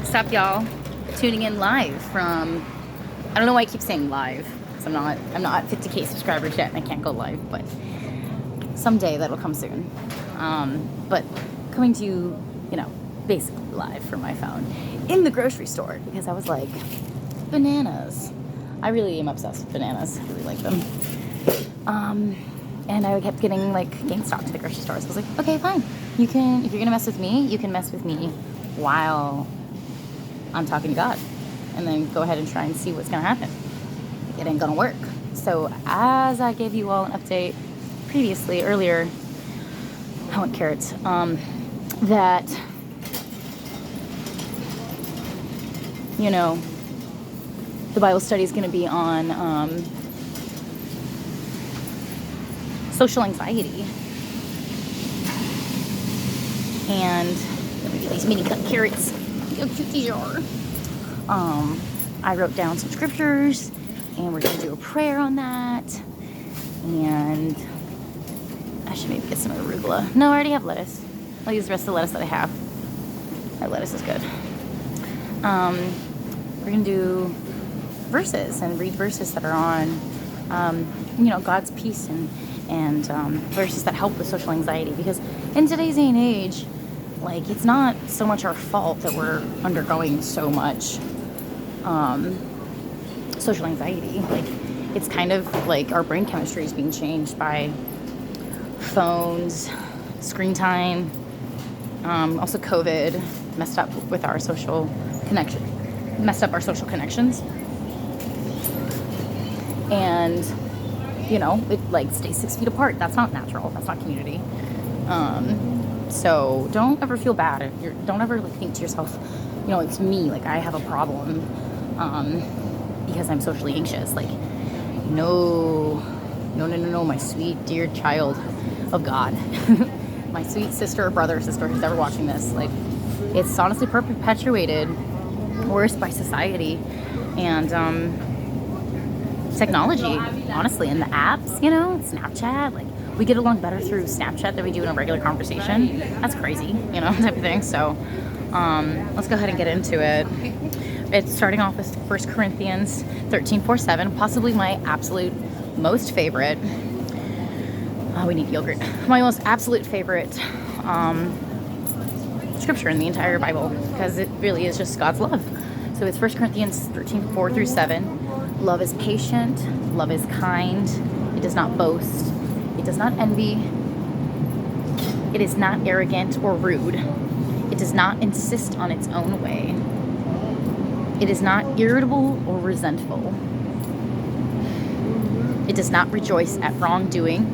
What's up, y'all? Tuning in live from, I don't know why I keep saying live, because I'm not 50K subscribers yet and I can't go live, but someday that'll come soon. But coming to you, basically live from my phone in the grocery store, because I was like, bananas. I really am obsessed with bananas. I really like them. And I kept getting like GameStop to the grocery store. So I was like, okay, fine. If you're gonna mess with me, you can mess with me while I'm talking to God. And then go ahead and try and see what's gonna happen. It ain't gonna work. So as I gave you all an update earlier, I want carrots, that, the Bible study is gonna be on, social anxiety. And let me get these mini cut carrots. Look how cute these are. I wrote down some scriptures, and we're gonna do a prayer on that. And I should maybe get some arugula. No, I already have lettuce. I'll use the rest of the lettuce that I have. That lettuce is good. We're gonna do verses and read verses that are on, God's peace and verses that help with social anxiety, because in today's day and age, like, it's not so much our fault that we're undergoing so much social anxiety. Like, it's kind of like our brain chemistry is being changed by phones, screen time, also COVID messed up our social connections, and it like stays 6 feet apart. That's not natural. That's not community. So don't ever feel bad. Don't ever think to yourself, it's me. Like, I have a problem because I'm socially anxious. Like, no, my sweet dear child of God, my sweet sister or brother or sister who's ever watching this. Like, it's honestly perpetuated worse by society and technology, honestly, and the apps, Snapchat. Like, we get along better through Snapchat than we do in a regular conversation. That's crazy, type of thing. So let's go ahead and get into it. It's starting off with 1 Corinthians 13:4-7, possibly my absolute most favorite. We need yogurt. My most absolute favorite scripture in the entire Bible, because it really is just God's love. So it's 1 Corinthians 13:4-7. Love is patient. Love is kind. It does not boast. It does not envy. It is not arrogant or rude. It does not insist on its own way. It is not irritable or resentful. It does not rejoice at wrongdoing,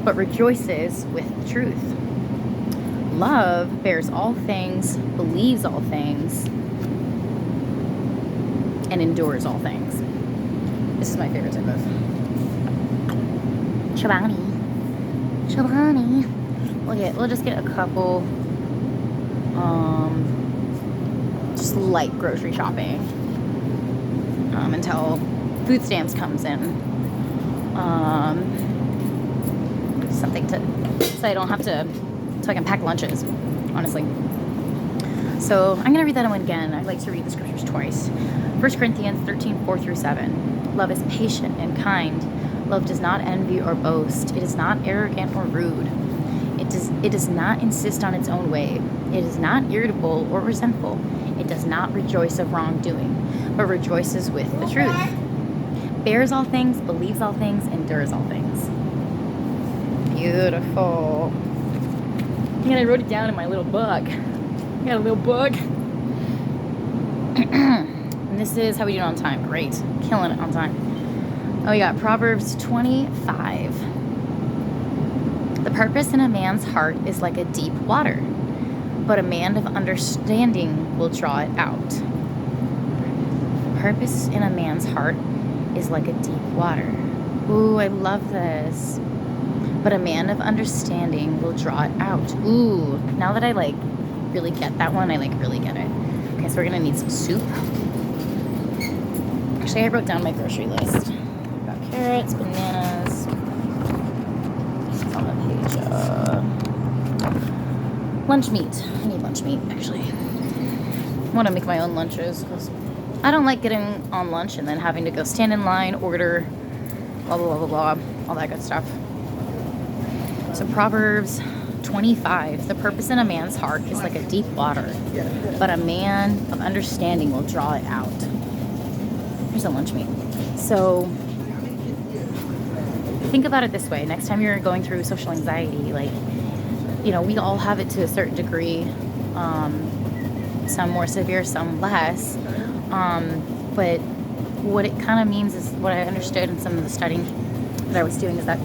but rejoices with the truth. Love bears all things, believes all things, and endures all things. This is my favorite type of Chobani. We'll just get a couple, just light grocery shopping, until food stamps comes in. Something so I don't have to, so I can pack lunches, honestly. So I'm gonna read that one again. I like to read the scriptures twice. 1 Corinthians 13:4-7. Love is patient and kind. Love does not envy or boast. It is not arrogant or rude. It does not insist on its own way. It is not irritable or resentful. It does not rejoice of wrongdoing, but rejoices with the truth. Bears all things, believes all things, endures all things. Beautiful. And I wrote it down in my little book. I got a little book. And this is how we do it on time. Great. Killing it on time. Oh, we got Proverbs 25. The purpose in a man's heart is like a deep water, but a man of understanding will draw it out. Purpose in a man's heart is like a deep water. Ooh, I love this. But a man of understanding will draw it out. Ooh, now that I really get that one, I really get it. Okay, so we're gonna need some soup. Actually, I wrote down my grocery list. I've got carrots, bananas. This is on the page. Lunch meat. I need lunch meat, actually. want to make my own lunches because I don't like getting on lunch and then having to go stand in line, order, blah, blah, blah, blah, blah, all that good stuff. So Proverbs 25, the purpose in a man's heart is like a deep water, but a man of understanding will draw it out. Here's a lunch meat. So think about it this way. Next time you're going through social anxiety, like, you know, we all have it to a certain degree. Some more severe, some less. But what it kind of means is, what I understood in some of the studying that I was doing, is that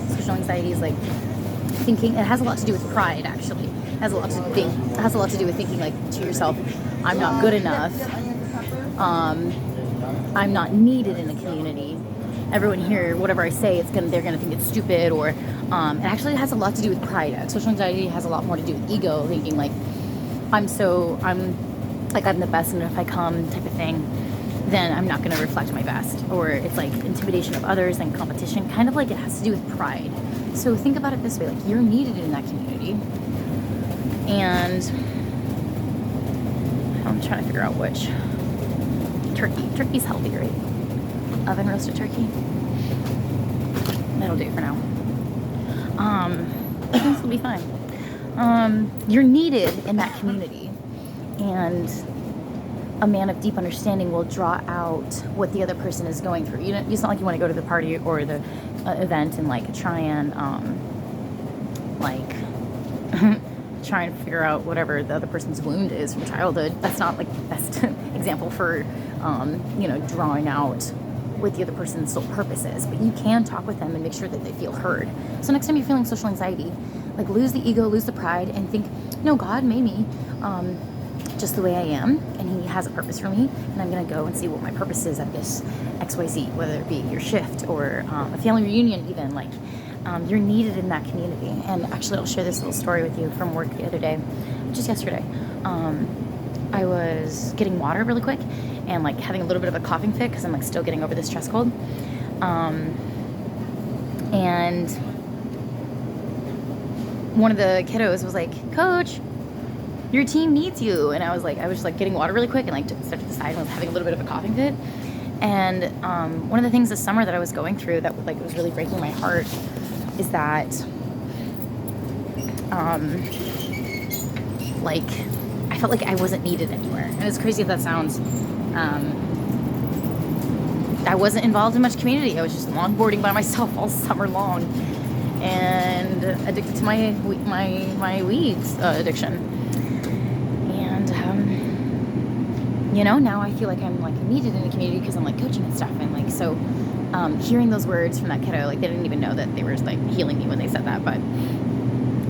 social anxiety is like thinking. It has a lot to do with pride, actually. It has a lot to do with thinking like to yourself, I'm not good enough. I'm not needed in a community. Everyone here, whatever I say, they're gonna think it's stupid, or it actually has a lot to do with pride. Social anxiety has a lot more to do with ego, thinking like I'm the best, and if I come type of thing, then I'm not gonna reflect my best. Or it's like intimidation of others and competition, kind of like it has to do with pride. So think about it this way, like you're needed in that community. And I'm trying to figure out which turkey. Turkey's healthy, right? Oven roasted turkey. That'll do for now. Things will be fine. You're needed in that community, and a man of deep understanding will draw out what the other person is going through. You know, it's not like you want to go to the party or the event and like try and try and figure out whatever the other person's wound is from childhood. That's not like the best example for drawing out what the other person's sole purpose is. But you can talk with them and make sure that they feel heard. So next time you're feeling social anxiety, like lose the ego, lose the pride, and think, no, God made me just the way I am, and He has a purpose for me, and I'm gonna go and see what my purpose is at this XYZ, whether it be your shift or a family reunion even. Like you're needed in that community. And actually, I'll share this little story with you from work the other day, just yesterday. I was getting water really quick and like having a little bit of a coughing fit because I'm like still getting over this chest cold. And one of the kiddos was like, Coach, your team needs you. And I was just like getting water really quick and like stepped to the side and was having a little bit of a coughing fit. And one of the things this summer that I was going through that like was really breaking my heart is that like I felt like I wasn't needed anywhere. And it's crazy if that sounds. I wasn't involved in much community. I was just longboarding by myself all summer long, and addicted to my weeds addiction. And now I feel like I'm like needed in the community because I'm like coaching and stuff. And like so, hearing those words from that kiddo, like they didn't even know that they were like healing me when they said that, but.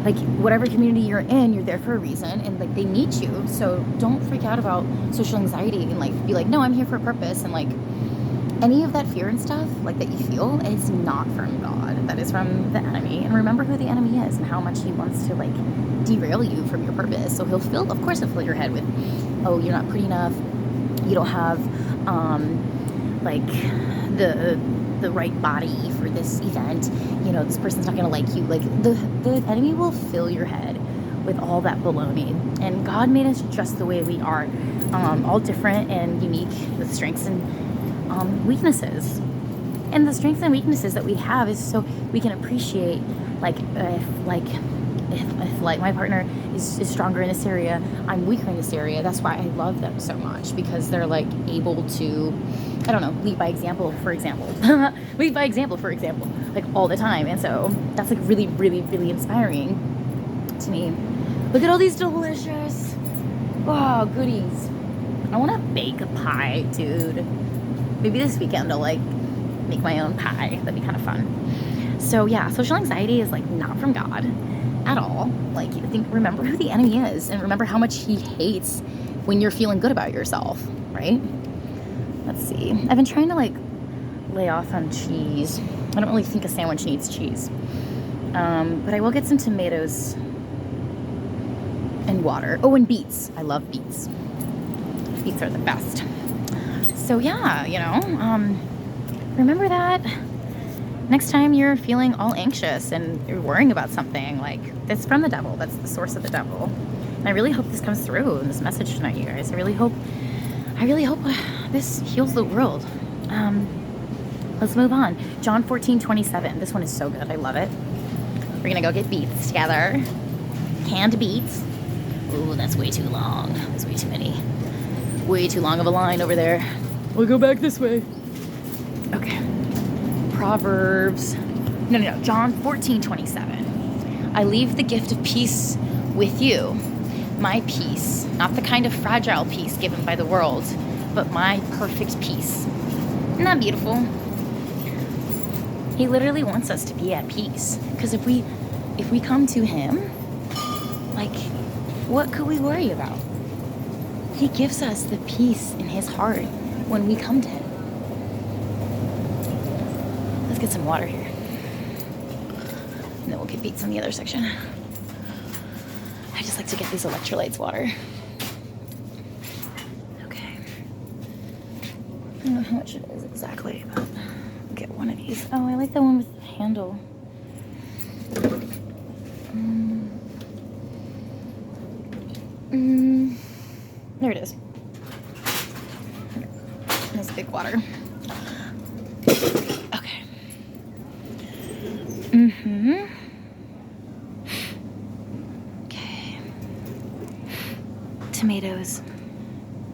Like whatever community you're in, you're there for a reason, and like they need you. So don't freak out about social anxiety and like be like, no, I'm here for a purpose. And like any of that fear and stuff like that you feel is not from God. That is from the enemy. And remember who the enemy is and how much he wants to like derail you from your purpose. So he'll fill your head with, oh, you're not pretty enough. You don't have like the right body for this event. This person's not gonna like you. Like the enemy will fill your head with all that baloney. And God made us just the way we are, all different and unique with strengths and weaknesses. And the strengths and weaknesses that we have is so we can appreciate if my partner is stronger in this area, I'm weaker in this area. That's why I love them so much, because they're like able to, I don't know, lead by example, for example, like all the time. And so that's like really, really, really inspiring to me. Look at all these delicious, goodies. I want to bake a pie, dude. Maybe this weekend I'll like make my own pie. That'd be kind of fun. So yeah, social anxiety is like not from God at all. Like remember who the enemy is, and remember how much he hates when you're feeling good about yourself, right? Let's see. I've been trying to like lay off on cheese. I don't really think a sandwich needs cheese. But I will get some tomatoes and water. Oh, and beets. I love beets. Beets are the best. So yeah, remember that next time you're feeling all anxious and you're worrying about something, like that's from the devil. That's the source of the devil. I really hope this comes through in this message tonight, you guys. I really hope this heals the world. Let's move on. John 14:27. This one is so good. I love it. We're gonna go get beets together. Canned beets. Ooh, that's way too long. There's way too many. Way too long of a line over there. We'll go back this way. Okay. Proverbs. No. John 14:27. I leave the gift of peace with you. My peace. Not the kind of fragile peace given by the world, but my perfect peace. Isn't that beautiful? He literally wants us to be at peace. Because if we come to him, like, what could we worry about? He gives us the peace in his heart when we come to him. Let's get some water here. And then we'll get beets in the other section. I just like to get these electrolytes water. Okay. I don't know how much it is exactly, but I'll get one of these. Oh, I like the one with the handle. There it is. Nice big water. Okay. Okay. Tomatoes.